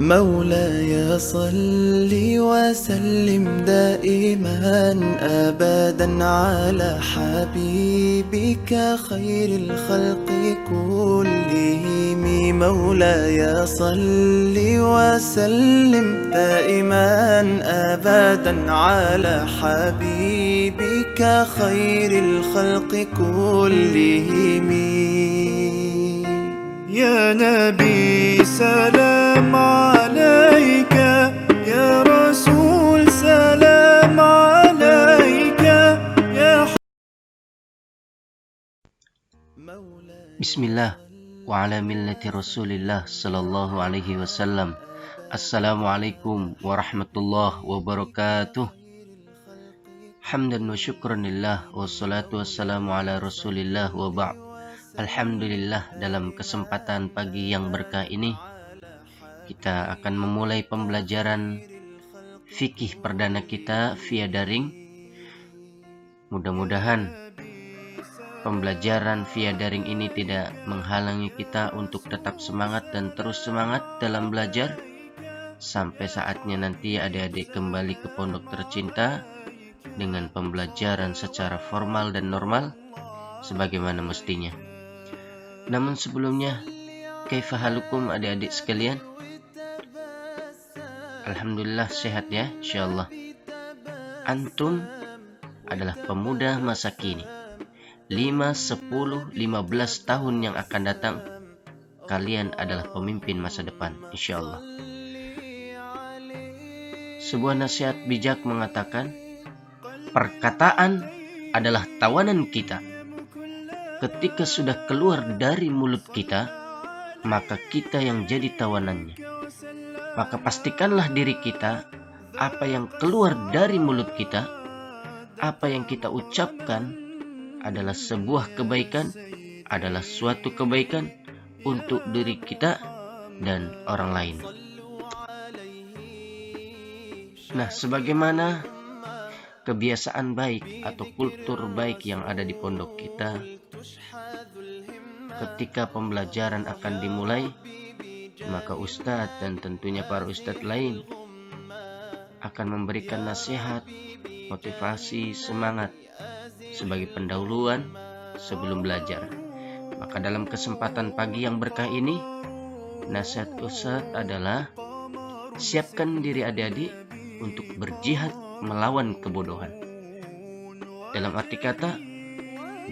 مولاي صل وسلم دائما أبدا على حبيبك خير الخلق كلهم. مولاي صل وسلم دائما أبدا على حبيبك خير الخلق كلهم. يا نبي سلام عليك، يا رسول سلام عليك، يا Bismillah wa ala millati Rasulillah sallallahu alaihi wasallam. Assalamualaikum warahmatullahi wabarakatuh. Hamdan wa syukran lillah wa salatu wassalamu ala Rasulillah wa ba'd. Alhamdulillah, dalam kesempatan pagi yang berkah ini kita akan memulai pembelajaran fikih perdana kita via daring. Mudah-mudahan pembelajaran via daring ini tidak menghalangi kita untuk tetap semangat dan terus semangat dalam belajar sampai saatnya nanti adik-adik kembali ke pondok tercinta dengan pembelajaran secara formal dan normal sebagaimana mestinya. Namun sebelumnya, kaifa halukum adik-adik sekalian? Alhamdulillah sehat ya, insyaallah. Antum adalah pemuda masa kini. 5, 10, 15 tahun yang akan datang, kalian adalah pemimpin masa depan, insyaallah. Sebuah nasihat bijak mengatakan, perkataan adalah tawanan kita. Ketika sudah keluar dari mulut kita, maka kita yang jadi tawanannya. Maka pastikanlah diri kita, apa yang keluar dari mulut kita, apa yang kita ucapkan adalah sebuah kebaikan, adalah suatu kebaikan untuk diri kita dan orang lain. Nah, sebagaimana kebiasaan baik atau kultur baik yang ada di pondok kita, ketika pembelajaran akan dimulai, maka ustadz dan tentunya para ustadz lain akan memberikan nasihat, motivasi, semangat sebagai pendahuluan sebelum belajar. Maka dalam kesempatan pagi yang berkah ini, nasihat ustadz adalah siapkan diri adik-adik untuk berjihad melawan kebodohan. Dalam arti kata,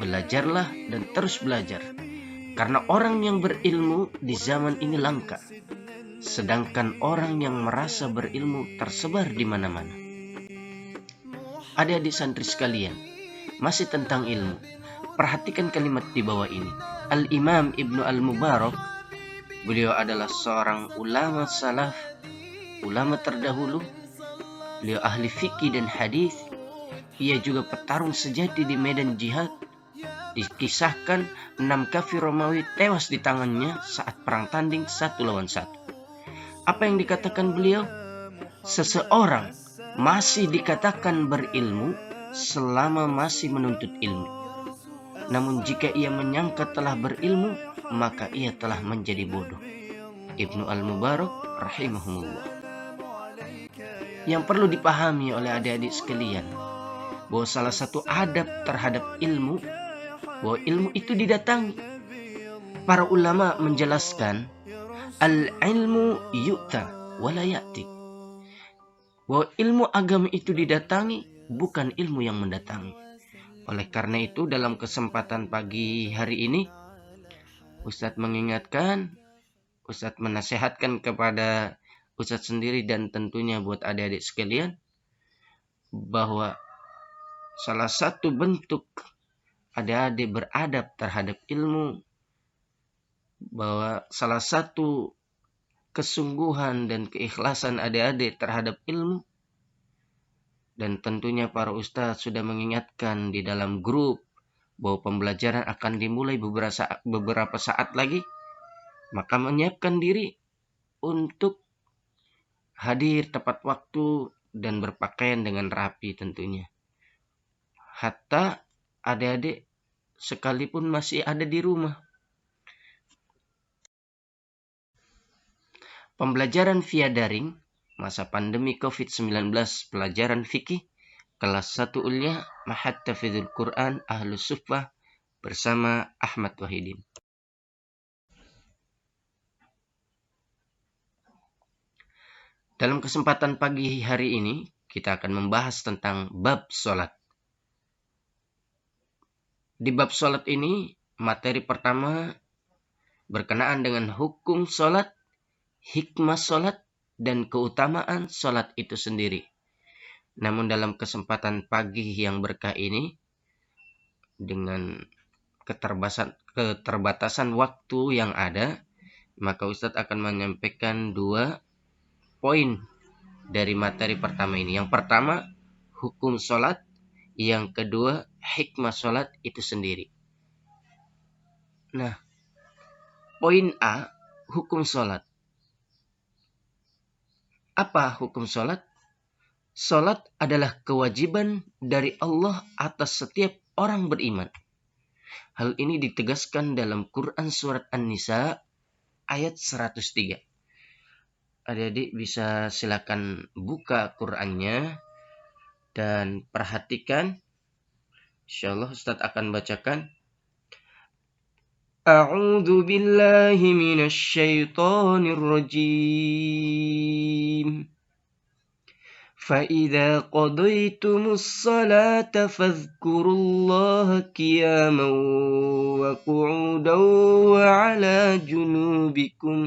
belajarlah dan terus belajar. Karena orang yang berilmu di zaman ini langka, sedangkan orang yang merasa berilmu tersebar di mana-mana. Adik-adik santri sekalian, masih tentang ilmu. Perhatikan kalimat di bawah ini. Al-Imam Ibnu Al-Mubarak, beliau adalah seorang ulama salaf, ulama terdahulu. Beliau ahli fikih dan hadis. Ia juga petarung sejati di medan jihad. Dikisahkan 6 kafir Romawi tewas di tangannya saat perang tanding 1 lawan 1. Apa yang dikatakan beliau? Seseorang masih dikatakan berilmu selama masih menuntut ilmu. Namun jika ia menyangka telah berilmu, maka ia telah menjadi bodoh. Ibnu Al-Mubarak rahimahumullah. Yang perlu dipahami oleh adik-adik sekalian, bahwa salah satu adab terhadap ilmu, bahwa ilmu itu didatangi. Para ulama menjelaskan, al-ilmu yu'ta wa la ya'ti. Bahwa ilmu agama itu didatangi, bukan ilmu yang mendatangi. Oleh karena itu, dalam kesempatan pagi hari ini, Ustadz mengingatkan, Ustadz menasihatkan kepada Ustadz sendiri dan tentunya buat adik-adik sekalian, bahwa salah satu bentuk adik-adik beradab terhadap ilmu, bahwa salah satu kesungguhan dan keikhlasan adik-adik terhadap ilmu, dan tentunya para ustadz sudah mengingatkan di dalam grup bahwa pembelajaran akan dimulai beberapa saat lagi, maka menyiapkan diri untuk hadir tepat waktu dan berpakaian dengan rapi tentunya. Hatta adik-adik sekalipun masih ada di rumah. Pembelajaran via daring masa pandemi COVID-19, pelajaran fikih kelas 1 Ulyah Ma'had Tahfidzul Quran Ahlus Suffah bersama Ahmad Wahidin. Dalam kesempatan pagi hari ini kita akan membahas tentang bab sholat. Di bab sholat ini materi pertama berkenaan dengan hukum sholat, hikmah sholat, dan keutamaan sholat itu sendiri. Namun dalam kesempatan pagi yang berkah ini, dengan keterbatasan waktu yang ada, maka Ustadz akan menyampaikan 2 poin dari materi pertama ini. Yang pertama, hukum sholat. Yang kedua, hikmah sholat itu sendiri. Nah, poin A, hukum sholat. Apa hukum sholat? Sholat adalah kewajiban dari Allah atas setiap orang beriman. Hal ini ditegaskan dalam Quran Surat An-Nisa ayat 103. Adik-adik bisa silakan buka Qurannya dan perhatikan. Insyaallah Ustadz akan bacakan. A'udzu billahi minasy syaithanir rajim. فَإِذَا قَضَيْتُمُ الصَّلَاةَ فَاذْكُرُوا اللَّهَ قِيَامًا وَقُعُودًا وَعَلَى جُنُوبِكُمْ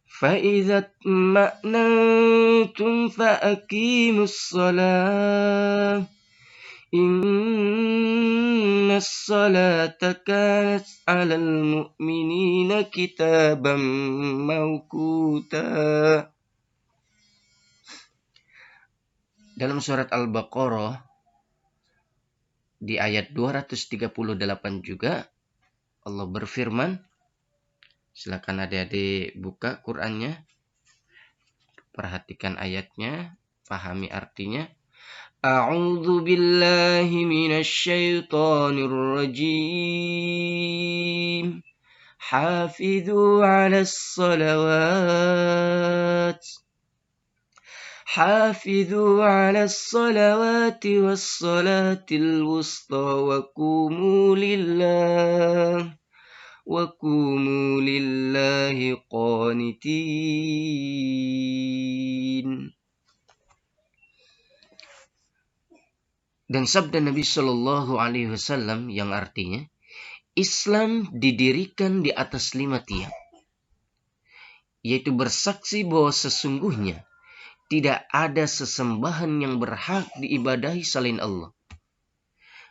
فَإِذَا اطْمَأْنَنْتُمْ فَأَقِيمُوا الصَّلَاةَ إِنَّ الصَّلَاةَ كَانَتْ عَلَى الْمُؤْمِنِينَ كِتَابًا مَوْقُوتًا. Dalam surat Al-Baqarah di ayat 238 juga Allah berfirman, silakan adik-adik buka Qur'annya, perhatikan ayatnya, pahami artinya. A'udzu billahi minasy syaithanir rajim. Hafidzu 'alas salawat. حافظوا على الصلوات والصلاة الوسطى وقوموا لله قانتين. Dan sabda Nabi Shallallahu Alaihi Wasallam yang artinya, Islam didirikan di atas 5 tiang, yaitu bersaksi bahwa sesungguhnya tidak ada sesembahan yang berhak diibadahi selain Allah.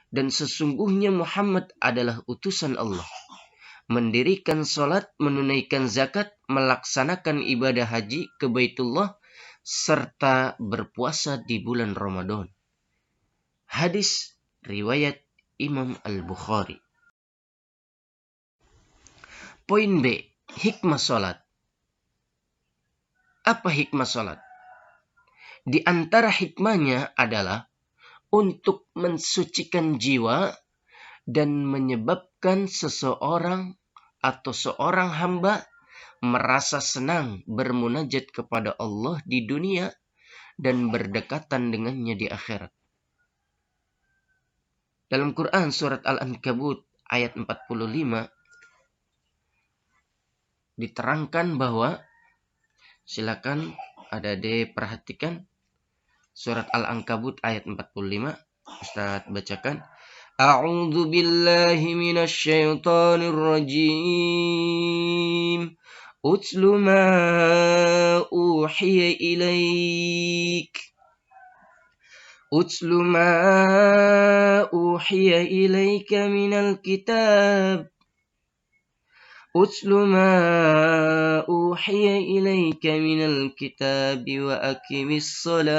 Dan sesungguhnya Muhammad adalah utusan Allah. Mendirikan salat, menunaikan zakat, melaksanakan ibadah haji ke Baitullah, serta berpuasa di bulan Ramadan. Hadis riwayat Imam Al-Bukhari. Poin B, hikmah salat. Apa hikmah salat? Di antara hikmahnya adalah untuk mensucikan jiwa dan menyebabkan seseorang atau seorang hamba merasa senang bermunajat kepada Allah di dunia dan berdekatan dengannya di akhirat. Dalam Quran surat Al-Ankabut ayat 45 diterangkan bahwa, silakan adik-adik perhatikan, surat Al-Ankabut ayat 45, Ustaz bacakan. A'udzu billahi minasy syaithanir rajim. Utlu ma uhiya ilaik. Utlu ma uhiya ilaika minal kitab. أتل ما أوحي إليك من الكتاب وأقم الصلاة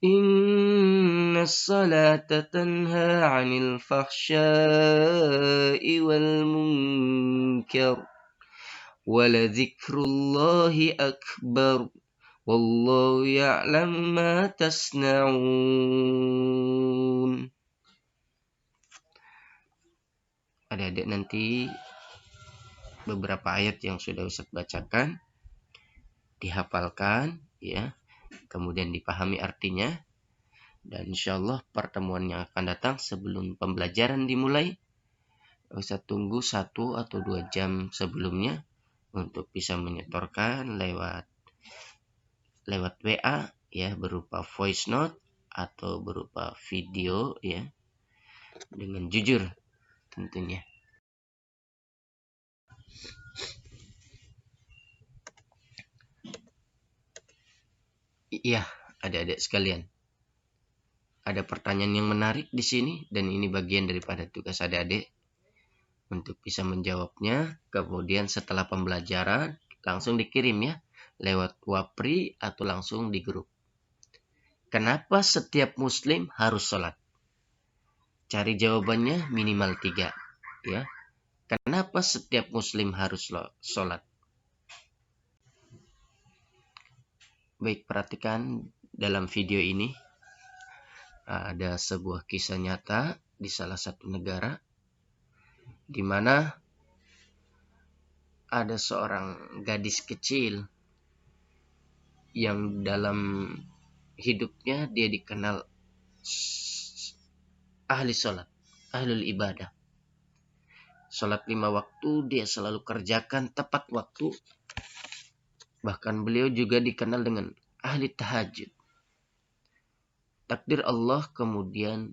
إن الصلاة تنهى عن الفحشاء والمنكر ولذكر الله أكبر والله يعلم ما تصنعون. Adik-adik nanti beberapa ayat yang sudah Ustaz bacakan, dihafalkan ya, kemudian dipahami artinya, dan insyaallah pertemuan yang akan datang sebelum pembelajaran dimulai, Ustaz tunggu 1 atau 2 jam sebelumnya untuk bisa menyetorkan lewat WA ya, berupa voice note atau berupa video ya, dengan jujur tentunya. Iya, adik-adik sekalian. Ada pertanyaan yang menarik di sini, dan ini bagian daripada tugas adik-adik untuk bisa menjawabnya. Kemudian setelah pembelajaran langsung dikirim ya, lewat Wapri atau langsung di grup. Kenapa setiap muslim harus sholat? Cari jawabannya minimal 3 ya. Kenapa setiap muslim harus sholat? Baik, perhatikan dalam video ini ada sebuah kisah nyata di salah satu negara di mana ada seorang gadis kecil yang dalam hidupnya dia dikenal ahli sholat, ahlul ibadah. Sholat 5 waktu dia selalu kerjakan tepat waktu. Bahkan beliau juga dikenal dengan ahli tahajud. Takdir Allah kemudian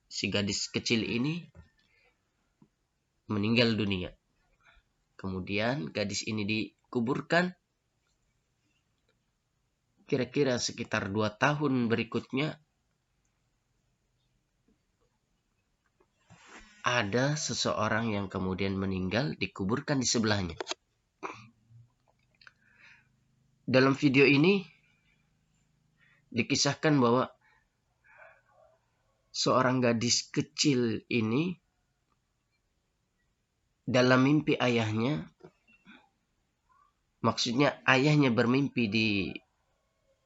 si gadis kecil ini meninggal dunia. Kemudian gadis ini dikuburkan. Kira-kira sekitar 2 tahun berikutnya ada seseorang yang kemudian meninggal dikuburkan di sebelahnya. Dalam video ini dikisahkan bahwa seorang gadis kecil ini dalam mimpi ayahnya, maksudnya ayahnya bermimpi di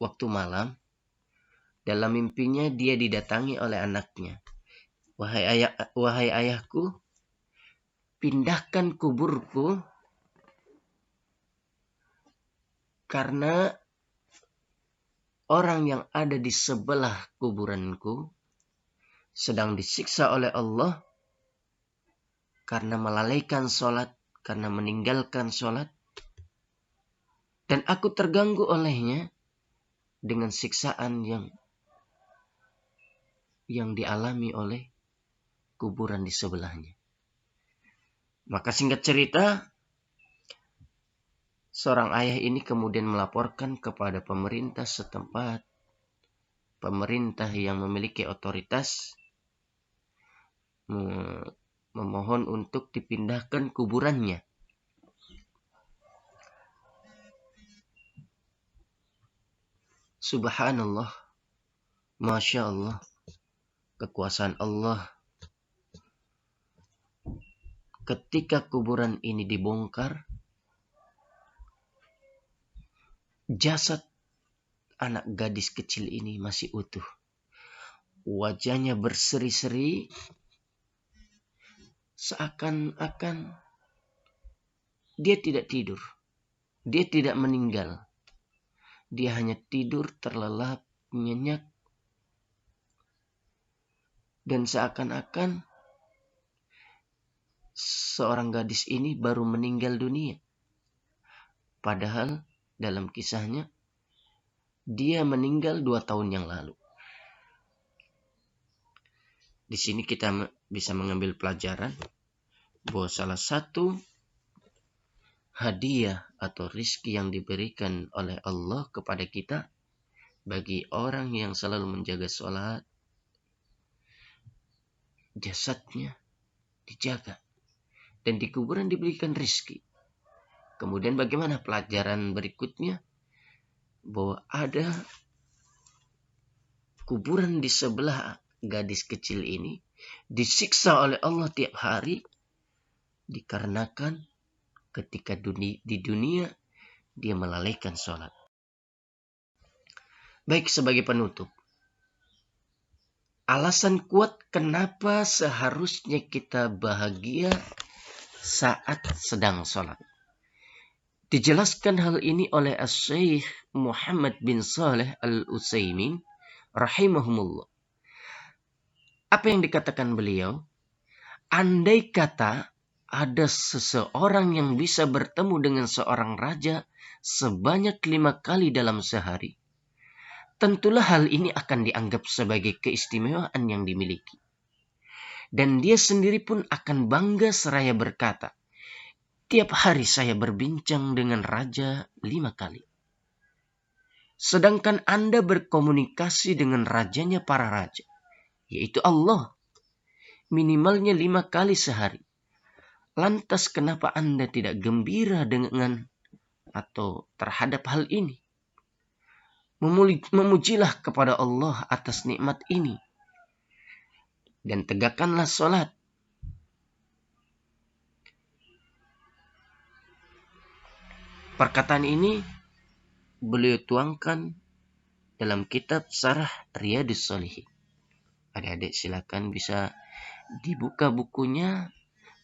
waktu malam. Dalam mimpinya dia didatangi oleh anaknya. Wahai ayahku, pindahkan kuburku karena orang yang ada di sebelah kuburanku sedang disiksa oleh Allah karena melalaikan sholat, karena meninggalkan sholat, dan aku terganggu olehnya dengan siksaan yang dialami oleh kuburan di sebelahnya. Maka singkat cerita, seorang ayah ini kemudian melaporkan kepada pemerintah setempat, pemerintah yang memiliki otoritas, memohon untuk dipindahkan kuburannya. Subhanallah, Masya Allah, kekuasaan Allah. Ketika kuburan ini dibongkar, jasad anak gadis kecil ini masih utuh. Wajahnya berseri-seri, seakan-akan dia tidak tidur. Dia tidak meninggal. Dia hanya tidur terlelap, nyenyak. Dan seakan-akan seorang gadis ini baru meninggal dunia. Padahal dalam kisahnya dia meninggal 2 tahun yang lalu. Di sini kita bisa mengambil pelajaran bahwa salah satu hadiah atau rizki yang diberikan oleh Allah kepada kita bagi orang yang selalu menjaga sholat, jasadnya dijaga dan di kuburan diberikan rizki. Kemudian bagaimana pelajaran berikutnya? Bahwa ada kuburan di sebelah gadis kecil ini disiksa oleh Allah tiap hari dikarenakan ketika di dunia dia melalaikan sholat. Baik, sebagai penutup, alasan kuat kenapa seharusnya kita bahagia saat sedang sholat. Dijelaskan hal ini oleh Asy-Syaikh Muhammad bin Shalih Al-Utsaimin rahimahumullah. Apa yang dikatakan beliau? Andai kata ada seseorang yang bisa bertemu dengan seorang raja sebanyak 5 kali dalam sehari, tentulah hal ini akan dianggap sebagai keistimewaan yang dimiliki. Dan dia sendiri pun akan bangga seraya berkata, tiap hari saya berbincang dengan raja 5 kali. Sedangkan Anda berkomunikasi dengan rajanya para raja, yaitu Allah, minimalnya 5 kali sehari. Lantas kenapa Anda tidak gembira dengan atau terhadap hal ini? Memujilah kepada Allah atas nikmat ini. Dan tegakkanlah sholat. Perkataan ini beliau tuangkan dalam kitab Syarah Riyadhus Shalihin. Adik-adik silakan bisa dibuka bukunya.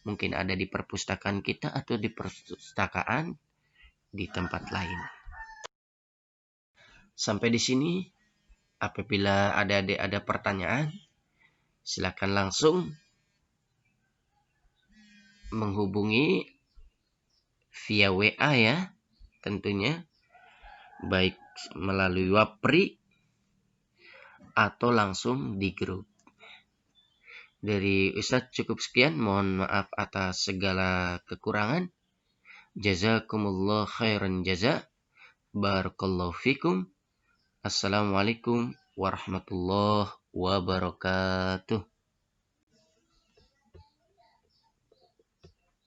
Mungkin ada di perpustakaan kita atau di perpustakaan di tempat lain. Sampai di sini, apabila adik-adik ada pertanyaan, silakan langsung menghubungi via WA ya, tentunya baik melalui Wapri atau langsung di grup. Dari Ustadz cukup sekian, mohon maaf atas segala kekurangan. Jazakumullah khairan jaza. Barakallahu fikum. Assalamualaikum warahmatullahi wabarakatuh.